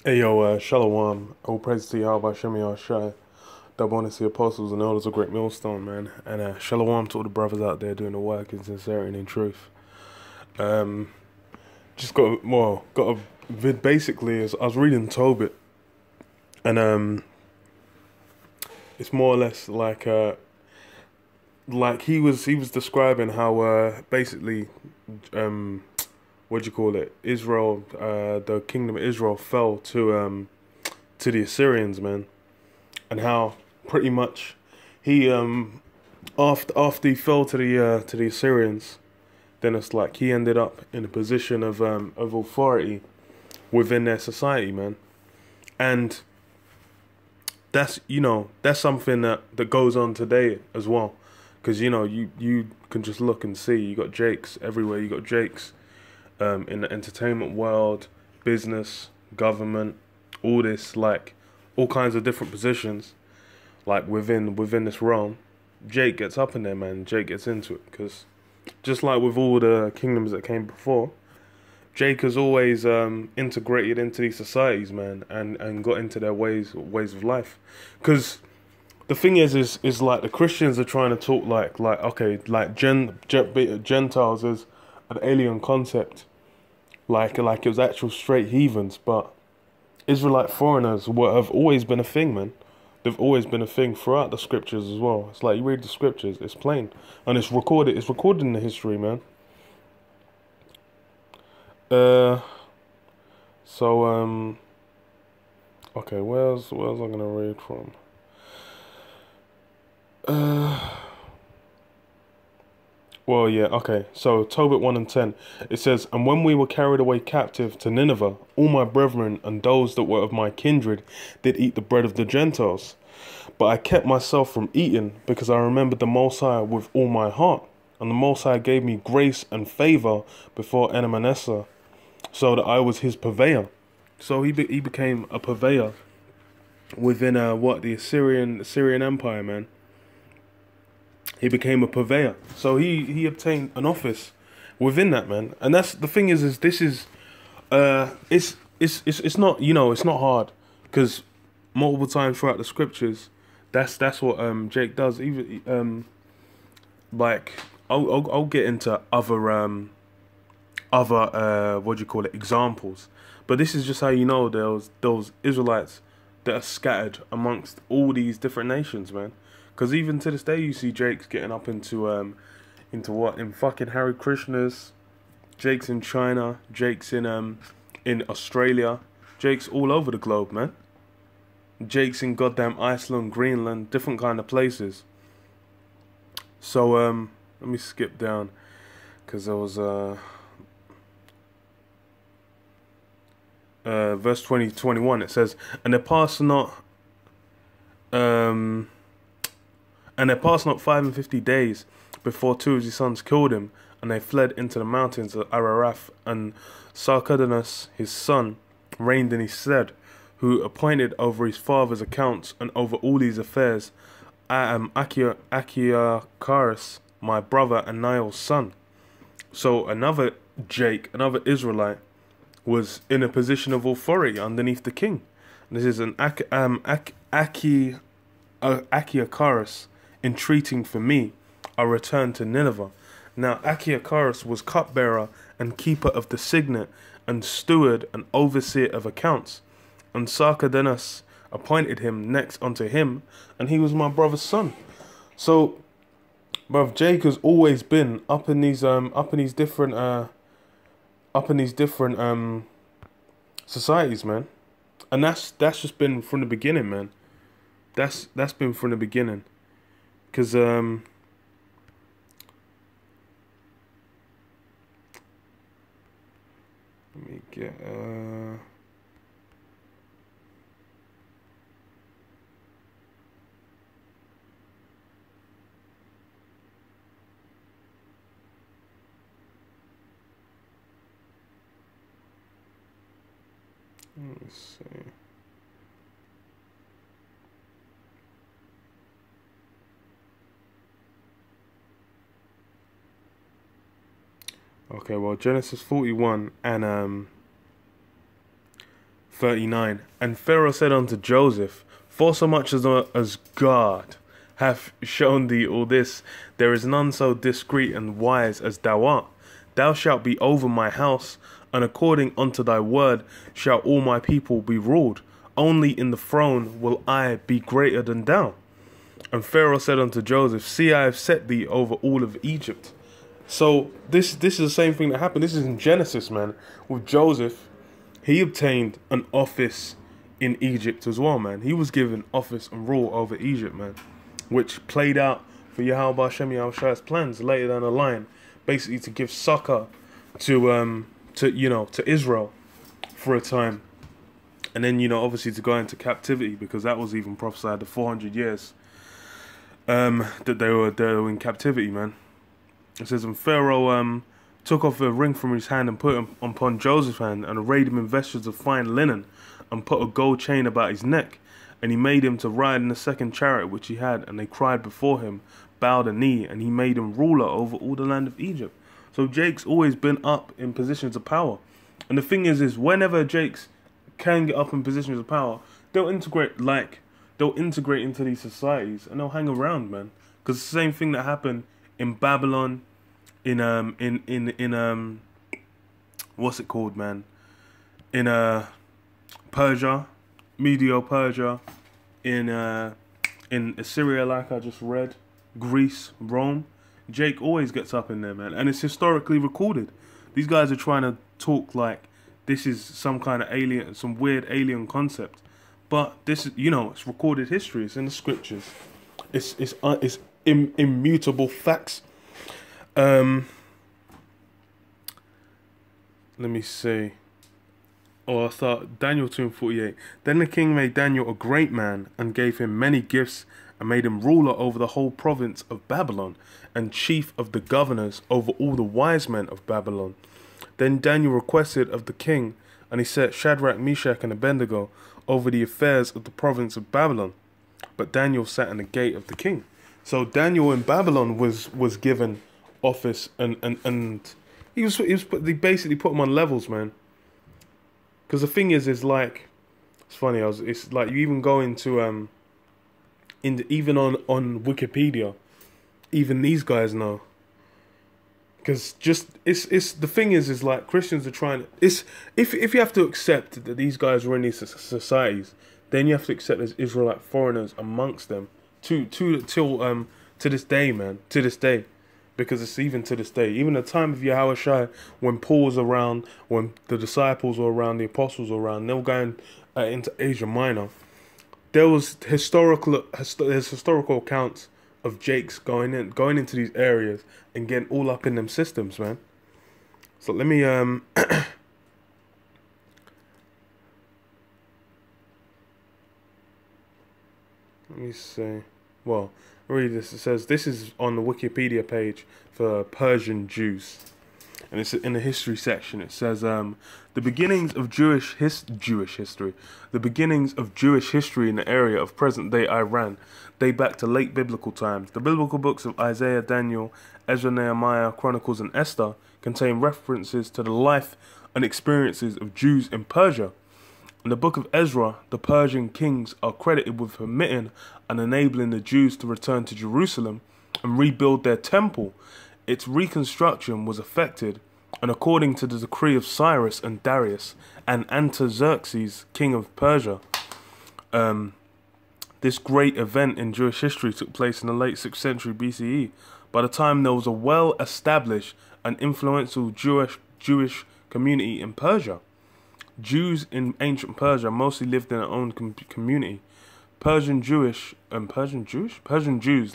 Hey yo, Shalom, all praise to Yahweh Hashem Yahushai, double honor to the apostles and elders of Great Millstone, man, and Shalom to all the brothers out there doing the work in sincerity and in truth. Um, just got a vid basically. As I was reading Tobit, and it's more or less like he was describing how basically what do you call it? Israel, the kingdom of Israel fell to the Assyrians, man, and how pretty much he after he fell to the Assyrians, then it's like he ended up in a position of authority within their society, man, and that's something that goes on today as well, because you can just look and see you got Jakes everywhere. You got Jakes in the entertainment world, business, government, all this, like all kinds of different positions, like within this realm. Jake gets up in there, man. Jake gets into it, because just like with all the kingdoms that came before, Jake has always integrated into these societies, man, and got into their ways of life. Because the thing is like the Christians are trying to talk like okay, like Gentiles as an alien concept, like it was actual straight heathens, but Israelite foreigners have always been a thing, man. They've always been a thing throughout the scriptures as well. It's like you read the scriptures, it's plain, and it's recorded. It's recorded in the history, man. So okay, where's I gonna read from? Well, yeah, okay. So, Tobit 1 and 10, it says, "And when we were carried away captive to Nineveh, all my brethren and those that were of my kindred did eat the bread of the Gentiles. But I kept myself from eating, because I remembered the Most High with all my heart. And the Most High gave me grace and favor before Enemanessar, so that I was his purveyor." So he became a purveyor within the Assyrian Empire, man. He became a purveyor, so he obtained an office within that, man. And that's the thing is this is it's not, it's not hard, because multiple times throughout the scriptures, that's what Jake does. Even like I'll get into other what do you call it, examples, but this is just how those Israelites that are scattered amongst all these different nations, man. Because even to this day, you see Jake's getting up into what, in fucking Hare Krishnas. Jake's in China. Jake's in Australia. Jake's all over the globe, man. Jake's in goddamn Iceland, Greenland, different kind of places. So let me skip down, because there was verse 20-21. It says, "And there passed not 550 days before two of his sons killed him, and they fled into the mountains of Ararat, and Sarkadonus his son reigned in his stead, who appointed over his father's accounts and over all these affairs. I am Achiacharus, my brother and Niall's son." So another Jake, another Israelite, was in a position of authority underneath the king. This is an Achiacharus entreating for me a return to Nineveh. Now Achiacharus was cupbearer and keeper of the signet, and steward and overseer of accounts, and Sarkadonus appointed him next unto him, and he was my brother's son. So, bruv, Jake has always been up in these different societies, man, and that's just been from the beginning, man. That's been from the beginning, because let me get let's see. Okay, well, Genesis 41 and 39. And Pharaoh said unto Joseph, for so much as God hath shown thee all this, there is none so discreet and wise as thou art. Thou shalt be over my house, and according unto thy word shall all my people be ruled. Only in the throne will I be greater than thou. And Pharaoh said unto Joseph, see, I have set thee over all of Egypt. So this is the same thing that happened. This is in Genesis, man. With Joseph, he obtained an office in Egypt as well, man. He was given office and rule over Egypt, man, which played out for Yahweh Hashem Yahushua's plans later down the line, basically to give succor to Israel for a time, and then obviously to go into captivity, because that was even prophesied the 400 years that they were in captivity, man. It says, and Pharaoh took off a ring from his hand and put it upon Joseph's hand, and arrayed him in vestures of fine linen, and put a gold chain about his neck. And he made him to ride in the second chariot which he had, and they cried before him, bowed a knee, and he made him ruler over all the land of Egypt. So Jake's always been up in positions of power. And the thing is whenever Jake's can get up in positions of power, they'll integrate into these societies, and they'll hang around, man. Because it's the same thing that happened in Babylon, in what's it called, man? In Persia, Medio-Persia, in Assyria, like I just read, Greece, Rome. Jake always gets up in there, man, and it's historically recorded. These guys are trying to talk like this is some kind of alien, some weird alien concept, but this is, it's recorded history. It's in the scriptures. It's immutable facts. Let me see. Or I thought Daniel 2:48. Then the king made Daniel a great man, and gave him many gifts, and made him ruler over the whole province of Babylon, and chief of the governors over all the wise men of Babylon. Then Daniel requested of the king, and he set Shadrach, Meshach, and Abednego over the affairs of the province of Babylon. But Daniel sat in the gate of the king. So Daniel in Babylon was given office, and they basically put him on levels, man. Because the thing is like, it's funny. It's like you even go into even on Wikipedia, even these guys know. Because just it's the thing is like Christians are trying. If you have to accept that these guys were in these societies, then you have to accept there's Israelite foreigners amongst them till to this day, man. To this day. Because it's even to this day, even the time of Yahushua, when Paul was around, when the disciples were around, the apostles were around, they were going into Asia Minor. There was historical accounts of Jake's going into these areas and getting all up in them systems, man. So let me let me see. Well, read this. It says this is on the Wikipedia page for Persian Jews, and it's in the history section. It says the beginnings of Jewish history. The beginnings of Jewish history in the area of present-day Iran date back to late biblical times. The biblical books of Isaiah, Daniel, Ezra, Nehemiah, Chronicles, and Esther contain references to the life and experiences of Jews in Persia. In the book of Ezra, the Persian kings are credited with permitting and enabling the Jews to return to Jerusalem and rebuild their temple. Its reconstruction was effected, and according to the decree of Cyrus and Darius and Artaxerxes, king of Persia, this great event in Jewish history took place in the late 6th century BCE. By the time there was a well-established and influential Jewish community in Persia. Jews in ancient Persia mostly lived in their own community. Persian Jews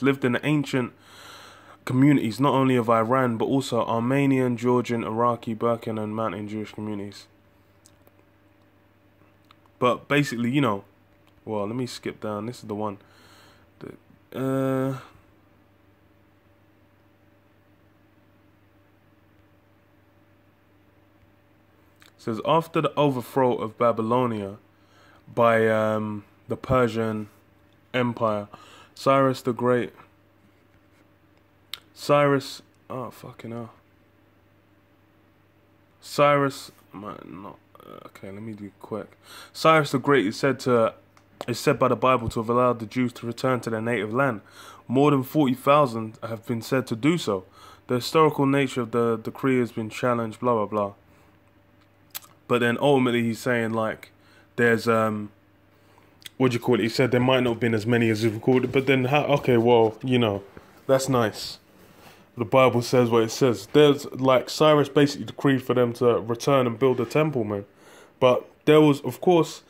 lived in the ancient communities not only of Iran but also Armenian, Georgian, Iraqi, Balkan and Mountain Jewish communities. But basically, well, let me skip down. This is the one. It says, after the overthrow of Babylonia by the Persian Empire, Cyrus the Great, Okay, let me do quick. Cyrus the Great is said by the Bible to have allowed the Jews to return to their native land. More than 40,000 have been said to do so. The historical nature of the decree has been challenged, blah blah blah. But then ultimately he's saying like there's what do you call it? He said there might not have been as many as he recorded, but then how? Okay, well, you know, that's nice. The Bible says what it says. There's like Cyrus basically decreed for them to return and build a temple, man. But there was, of course,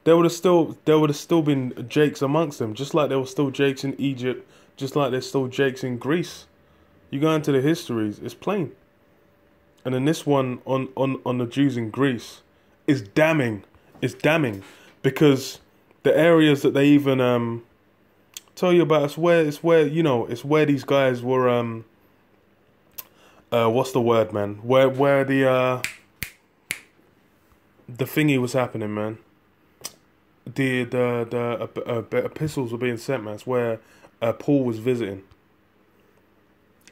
there would have still been Jakes amongst them, just like there were still Jakes in Egypt, just like there's still Jakes in Greece. You go into the histories, it's plain. And then this one on the Jews in Greece is damning. It's damning because the areas that they even tell you about, it's where you know, it's where these guys were what's the word, man? Where the thingy was happening, man. The epistles were being sent, man. It's where Paul was visiting.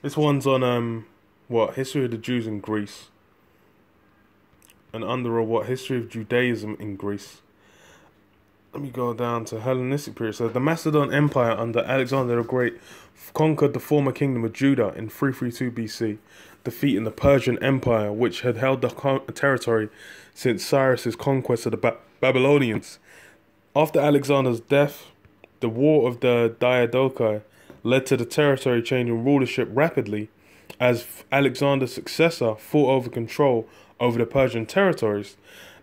This one's on what, history of the Jews in Greece, and under a what, history of Judaism in Greece. Let me go down to Hellenistic period. So the Macedon Empire under Alexander the Great conquered the former kingdom of Judah in 332 BC, defeating the Persian Empire, which had held the territory since Cyrus's conquest of the Babylonians. After Alexander's death, the War of the Diadochi led to the territory changing rulership rapidly as Alexander's successor fought over control over the Persian territories.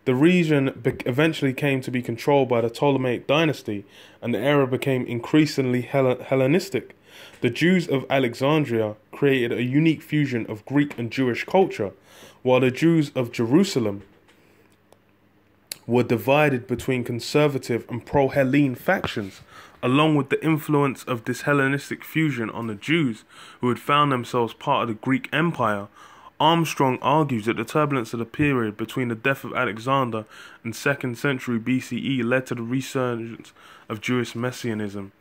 The region eventually came to be controlled by the Ptolemaic dynasty, and the era became increasingly Hellenistic. The Jews of Alexandria created a unique fusion of Greek and Jewish culture, while the Jews of Jerusalem were divided between conservative and pro-Hellene factions. Along with the influence of this Hellenistic fusion on the Jews, who had found themselves part of the Greek Empire, Armstrong argues that the turbulence of the period between the death of Alexander and 2nd century BCE led to the resurgence of Jewish messianism,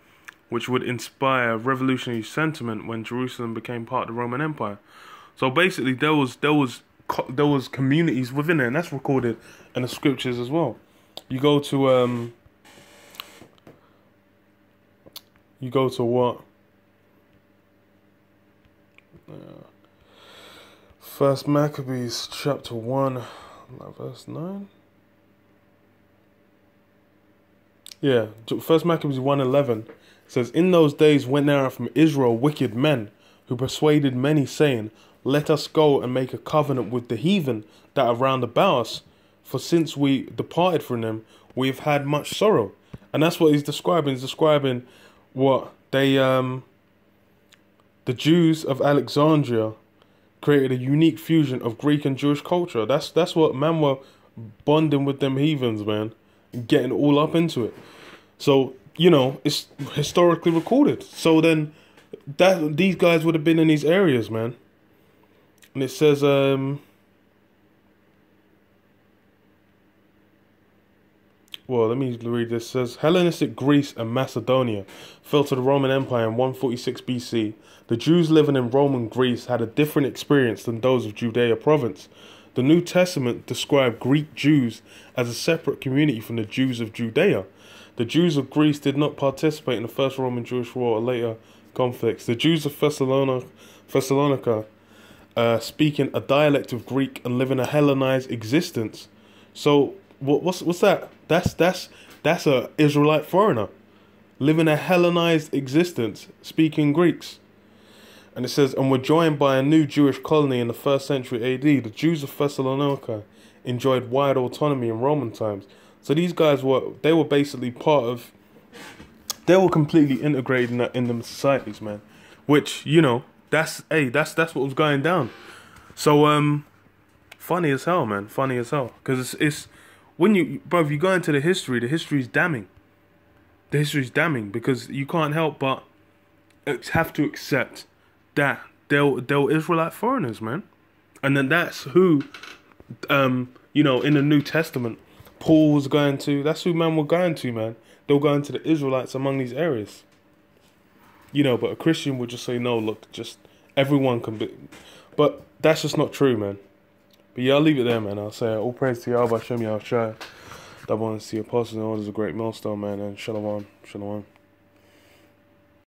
which would inspire revolutionary sentiment when Jerusalem became part of the Roman Empire. So basically, there was communities within there, and that's recorded in the scriptures as well. You go to what? First Maccabees chapter 1, verse 9. Yeah, First Maccabees 1:11 says, "In those days went there out from Israel wicked men, who persuaded many, saying, Let us go and make a covenant with the heathen that are round about us. For since we departed from them, we have had much sorrow." And that's what he's describing. He's describing what they, the Jews of Alexandria, created a unique fusion of Greek and Jewish culture. That's what man were bonding with them heathens, man, and getting all up into it. So, you know, it's historically recorded. So then these guys would have been in these areas, man. And it says well, let me read this. It says, Hellenistic Greece and Macedonia fell to the Roman Empire in 146 BC. The Jews living in Roman Greece had a different experience than those of Judea province. The New Testament described Greek Jews as a separate community from the Jews of Judea. The Jews of Greece did not participate in the First Roman-Jewish War or later conflicts. The Jews of Thessalonica speaking a dialect of Greek and living a Hellenized existence. So what's that? That's a Israelite foreigner living a Hellenized existence, speaking Greeks. And it says, and were joined by a new Jewish colony in the 1st century AD. The Jews of Thessalonica enjoyed wide autonomy in Roman times. So these guys were basically they were completely integrated in them societies, man. Which, you know, that's what was going down. So funny as hell, man. Funny as hell. Because it's when you go into the history is damning. The history is damning because you can't help but have to accept that they were Israelite foreigners, man. And then that's who, you know, in the New Testament, Paul was going to. That's who man were going to, man. They were going to the Israelites among these areas. You know, but a Christian would just say, no, look, just everyone can be. But that's just not true, man. But yeah, I'll leave it there, man. I'll say all praise to Yahweh Hashem Yahushua. Double honors to the apostles and orders of Great Millstone, man. And shalom, shalom.